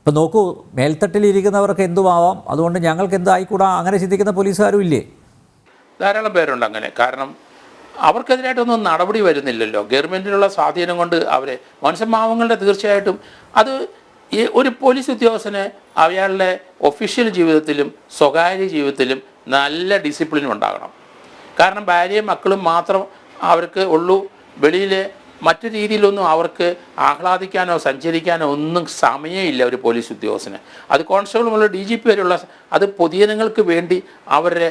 ഇപ്പം നോക്കൂ, മേൽത്തട്ടിലിരിക്കുന്നവർക്ക് എന്തുമാവാം, അതുകൊണ്ട് ഞങ്ങൾക്ക് എന്തായിക്കൂടാ, അങ്ങനെ ചിന്തിക്കുന്ന പോലീസുകാരും ഇല്ലേ? ധാരാളം പേരുണ്ട് അങ്ങനെ. കാരണം അവർക്കെതിരായിട്ടൊന്നും നടപടി വരുന്നില്ലല്ലോ. ഗവൺമെൻറ്റിലുള്ള സ്വാധീനം കൊണ്ട് അവരെ മനുഷ്യമാവങ്ങളുടെ തീർച്ചയായിട്ടും അത് ഈ ഒരു പോലീസ് ഉദ്യോഗസ്ഥന് അയാളുടെ ഒഫീഷ്യൽ ജീവിതത്തിലും സ്വകാര്യ ജീവിതത്തിലും നല്ല ഡിസിപ്ലിൻ ഉണ്ടാകണം. കാരണം ഭാര്യയും മക്കളും മാത്രം അവർക്ക് ഉള്ളൂ. വെളിയിൽ മറ്റു രീതിയിലൊന്നും അവർക്ക് ആഹ്ലാദിക്കാനോ സഞ്ചരിക്കാനോ ഒന്നും സമയമില്ല ഒരു പോലീസ് ഉദ്യോഗസ്ഥന്. അത് കോൺസ്റ്റബിൾ മുതൽ DGP വരെയുള്ള അത് പൊതുജനങ്ങൾക്ക് വേണ്ടി അവരുടെ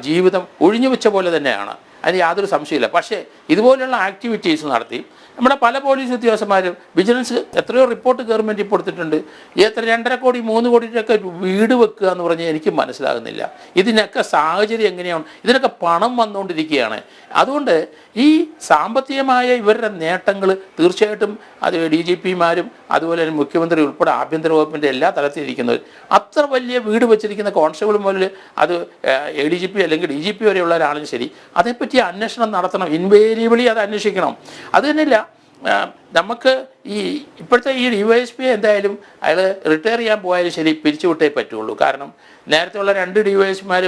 ജീവിതം ഒഴിഞ്ഞു വെച്ച പോലെ തന്നെയാണ്, അതിന് യാതൊരു സംശയമില്ല. പക്ഷേ ഇതുപോലെയുള്ള ആക്ടിവിറ്റീസ് നടത്തി നമ്മുടെ പല പോലീസ് ഉദ്യോഗസ്ഥന്മാരും വിജിലൻസ് എത്രയോ റിപ്പോർട്ട് ഗവൺമെൻറ് കൊടുത്തിട്ടുണ്ട്. 2.5 കോടി 3 കോടിയൊക്കെ വീട് വെക്കുക എന്ന് പറഞ്ഞാൽ എനിക്ക് മനസ്സിലാകുന്നില്ല. ഇതിനൊക്കെ സാഹചര്യം എങ്ങനെയാണ്? ഇതിനൊക്കെ പണം വന്നുകൊണ്ടിരിക്കുകയാണ്. അതുകൊണ്ട് ഈ സാമ്പത്തികമായ ഇവരുടെ നേട്ടങ്ങൾ തീർച്ചയായിട്ടും അത് DGPമാരും അതുപോലെ തന്നെ മുഖ്യമന്ത്രി ഉൾപ്പെടെ ആഭ്യന്തര വകുപ്പിൻ്റെ എല്ലാ തലത്തിലിരിക്കുന്നവർ അത്ര വലിയ വീട് വെച്ചിരിക്കുന്ന കോൺസ്റ്റബിൾ മുതൽ അത് ADGP അല്ലെങ്കിൽ DGP വരെയുള്ളവരാണെങ്കിലും ശരി, അതേപ്പറ്റി അന്വേഷണം നടത്തണം. ഇൻവേരിയബിളി അത് അന്വേഷിക്കണം. അത് തന്നെയല്ല, നമുക്ക് ഈ ഇപ്പോഴത്തെ ഈ DYSP എന്തായാലും അയാൾ റിട്ടയർ ചെയ്യാൻ പോയാലും ശരി പിരിച്ചുവിട്ടേ പറ്റുള്ളൂ. കാരണം നേരത്തെയുള്ള 2 DYSPമാർ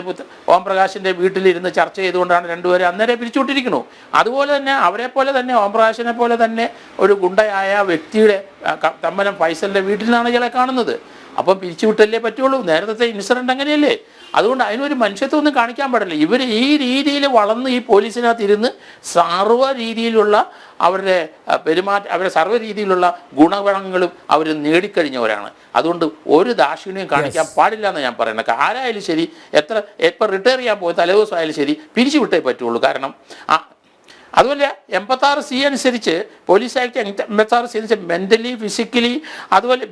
ഓം പ്രകാശിൻ്റെ വീട്ടിലിരുന്ന് ചർച്ച ചെയ്തുകൊണ്ടാണ് രണ്ടുപേരും അന്നേരം പിരിച്ചുവിട്ടിരിക്കുന്നു. അതുപോലെ തന്നെ അവരെ പോലെ തന്നെ ഓം പ്രകാശിനെ പോലെ തന്നെ ഒരു ഗുണ്ടയായ വ്യക്തിയുടെ തമ്മനം ഫൈസലിൻ്റെ വീട്ടിൽ നിന്നാണ് ഇയാളെ കാണുന്നത്. അപ്പം പിരിച്ചുവിട്ടല്ലേ പറ്റുള്ളൂ. നേരത്തെ ഇൻസിഡൻറ്റ് അങ്ങനെയല്ലേ? അതുകൊണ്ട് അതിനൊരു മനുഷ്യത്വമൊന്നും കാണിക്കാൻ പാടില്ല. ഇവർ ഈ രീതിയിൽ വളർന്ന് ഈ പോലീസിനകത്ത് ഇരുന്ന് സർവ്വ രീതിയിലുള്ള അവരുടെ അവരുടെ സർവ്വ രീതിയിലുള്ള ഗുണഗണങ്ങളും അവർ നേടിക്കഴിഞ്ഞവരാണ്. അതുകൊണ്ട് ഒരു ദാക്ഷിണ്യം കാണിക്കാൻ പാടില്ല എന്ന് ഞാൻ പറയുന്നത്. ആരായാലും ശരി, എപ്പോൾ റിട്ടയർ ചെയ്യാൻ പോയി തലേദിവസം ആയാലും ശരി പിരിച്ചു വിട്ടേ പറ്റുള്ളൂ. കാരണം അതുപോലെ 86C അനുസരിച്ച് പോലീസ് ആക്ട് 86C അനുസരിച്ച് മെൻ്റലി ഫിസിക്കലി അതുപോലെ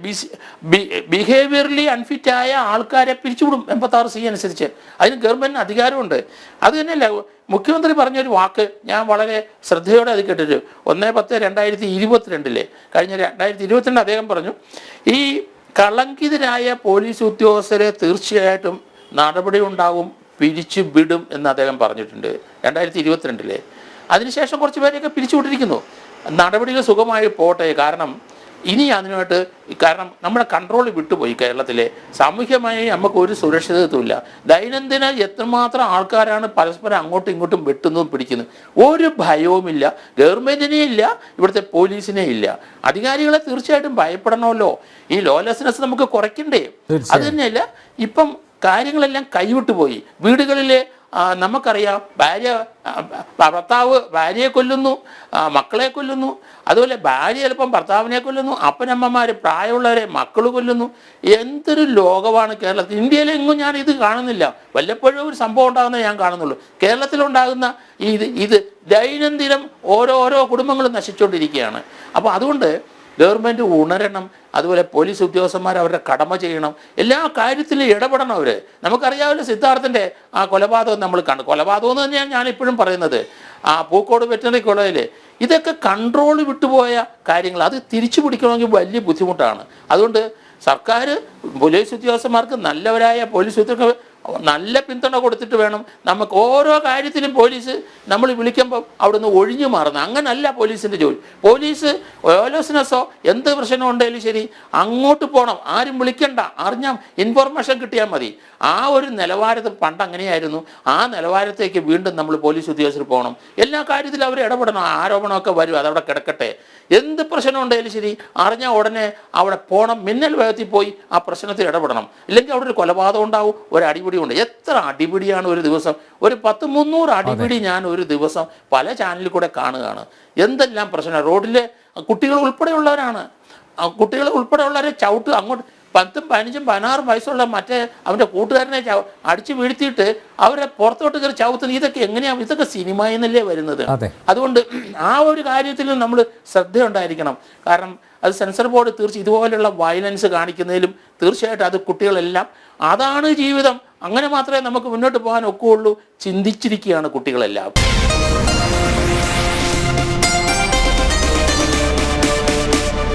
ബിഹേവിയറലി അൺഫിറ്റായ ആൾക്കാരെ പിരിച്ചുവിടും 86C അനുസരിച്ച്. അതിന് ഗവൺമെൻറ്റിന് അധികാരമുണ്ട്. അത് തന്നെയല്ല, മുഖ്യമന്ത്രി പറഞ്ഞൊരു വാക്ക് ഞാൻ വളരെ ശ്രദ്ധയോടെ അത് കേട്ടിട്ട് 1/10/2022 കഴിഞ്ഞ 2022 അദ്ദേഹം പറഞ്ഞു, ഈ കളങ്കിതരായ പോലീസ് ഉദ്യോഗസ്ഥരെ തീർച്ചയായിട്ടും നടപടി ഉണ്ടാകും, പിരിച്ചു വിടും എന്ന് അദ്ദേഹം പറഞ്ഞിട്ടുണ്ട് 2022. അതിനുശേഷം കുറച്ച് പേരെയൊക്കെ പിരിച്ചുവിട്ടിരിക്കുന്നു. നടപടികൾ സുഖമായി പോട്ടെ. കാരണം ഇനി അതിനായിട്ട് നമ്മുടെ കൺട്രോൾ വിട്ടുപോയി. കേരളത്തിലെ സാമൂഹ്യമായി നമുക്ക് ഒരു സുരക്ഷിതത്വമില്ല. ദൈനംദിന എത്രമാത്രം ആൾക്കാരാണ് പരസ്പരം അങ്ങോട്ടും ഇങ്ങോട്ടും വെട്ടുന്നതും പിടിക്കുന്നത്. ഒരു ഭയവുമില്ല. ഗവൺമെൻറ്റിനെ ഇല്ല, ഇവിടുത്തെ പോലീസിനെ ഇല്ല. അധികാരികളെ തീർച്ചയായിട്ടും ഭയപ്പെടണമല്ലോ. ഈ ലോലെസ്നെസ് നമുക്ക് കുറയ്ക്കണ്ടേ? അത് തന്നെയല്ല, ഇപ്പം കാര്യങ്ങളെല്ലാം കൈവിട്ടു പോയി. വീടുകളിലെ നമുക്കറിയാം, ഭർത്താവ് ഭാര്യയെ കൊല്ലുന്നു, മക്കളെ കൊല്ലുന്നു. അതുപോലെ ഭാര്യ ചിലപ്പം ഭർത്താവിനെ കൊല്ലുന്നു, അപ്പനമ്മമാർ പ്രായമുള്ളവരെ മക്കൾ കൊല്ലുന്നു. എന്തൊരു ലോകമാണ് കേരളത്തിൽ. ഇന്ത്യയിലെങ്ങും ഞാൻ ഇത് കാണുന്നില്ല. വല്ലപ്പോഴും ഒരു സംഭവം ഉണ്ടാകുന്നത് ഞാൻ കാണുന്നുള്ളൂ. കേരളത്തിലുണ്ടാകുന്ന ഇത് ദൈനംദിനം ഓരോ കുടുംബങ്ങളും നശിച്ചുകൊണ്ടിരിക്കുകയാണ്. അപ്പോൾ അതുകൊണ്ട് ഗവൺമെൻറ് ഉണരണം. അതുപോലെ പോലീസ് ഉദ്യോഗസ്ഥന്മാർ അവരുടെ കടമ ചെയ്യണം. എല്ലാ കാര്യത്തിലും ഇടപെടണം അവർ. നമുക്കറിയാമല്ലോ സിദ്ധാർത്ഥൻ്റെ ആ കൊലപാതകം നമ്മൾ കണ്ടു. കൊലപാതകം എന്ന് തന്നെയാണ് ഞാനിപ്പോഴും പറയുന്നത്. പൂക്കോട് വെറ്ററിനറി കോളേജിൽ ഇതൊക്കെ കൺട്രോൾ വിട്ടുപോയ കാര്യങ്ങൾ. അത് തിരിച്ചു പിടിക്കണമെങ്കിൽ വലിയ ബുദ്ധിമുട്ടാണ്. അതുകൊണ്ട് സർക്കാർ പോലീസ് ഉദ്യോഗസ്ഥന്മാർക്ക് നല്ലവരായ പോലീസ് ഉദ്യോഗസ്ഥർ നല്ല പിന്തുണ കൊടുത്തിട്ട് വേണം നമുക്ക് ഓരോ കാര്യത്തിലും പോലീസ് നമ്മൾ വിളിക്കുമ്പോൾ അവിടുന്ന് ഒഴിഞ്ഞു മാറുന്നത്. അങ്ങനല്ല പോലീസിൻ്റെ ജോലി. പോലീസ് ഓലോസ്നെസ്സോ എന്ത് പ്രശ്നം ഉണ്ടെങ്കിലും ശരി അങ്ങോട്ട് പോകണം. ആരും വിളിക്കണ്ട, അറിഞ്ഞാൽ ഇൻഫർമേഷൻ കിട്ടിയാൽ മതി. ആ ഒരു നിലവാരത്തിൽ പണ്ട് അങ്ങനെയായിരുന്നു. ആ നിലവാരത്തേക്ക് വീണ്ടും നമ്മൾ പോലീസ് ഉദ്യോഗസ്ഥർ പോകണം. എല്ലാ കാര്യത്തിലും അവർ ഇടപെടണം. ആരോപണമൊക്കെ വരും, അതവിടെ കിടക്കട്ടെ. എന്ത് പ്രശ്നം ഉണ്ടെങ്കിലും ശരി അറിഞ്ഞാൽ ഉടനെ അവിടെ പോകണം. മിന്നൽ വേഗത്തിൽ പോയി ആ പ്രശ്നത്തിൽ ഇടപെടണം. ഇല്ലെങ്കിൽ അവിടെ ഒരു കൊലപാതകം ഉണ്ടാവും, ഒരു അടിപിടി ഉണ്ട്. എത്ര അടിപിടിയാണ് ഒരു ദിവസം? ഒരു 100-300 അടിപിടി ഞാൻ ഒരു ദിവസം പല ചാനലിൽ കൂടെ കാണുകയാണ്. എന്തെല്ലാം പ്രശ്നം. റോഡിലെ കുട്ടികൾ ഉൾപ്പെടെയുള്ളവരാണ്. കുട്ടികൾ ഉൾപ്പെടെയുള്ളവരെ ചവിട്ട് അങ്ങോട്ട് 10, 15, 16 വയസ്സുള്ള മറ്റേ അവൻ്റെ കൂട്ടുകാരനെ അടിച്ചു വീഴ്ത്തിയിട്ട് അവരെ പുറത്തോട്ട് കയറി ചവിട്ടുന്നത്. ഇതൊക്കെ എങ്ങനെയാണ്? ഇതൊക്കെ സിനിമയിൽ നിന്നല്ലേ വരുന്നത്. അതുകൊണ്ട് ആ ഒരു കാര്യത്തിൽ നമ്മൾ ശ്രദ്ധയുണ്ടായിരിക്കണം. കാരണം അത് സെൻസർ ബോർഡ് ഇതുപോലെയുള്ള വയലൻസ് കാണിക്കുന്നതിലും തീർച്ചയായിട്ടും അത് കുട്ടികളെല്ലാം അതാണ് ജീവിതം, അങ്ങനെ മാത്രമേ നമുക്ക് മുന്നോട്ട് പോകാൻ ഒക്കുകയുള്ളൂ ചിന്തിച്ചിരിക്കുകയാണ് കുട്ടികളെല്ലാം.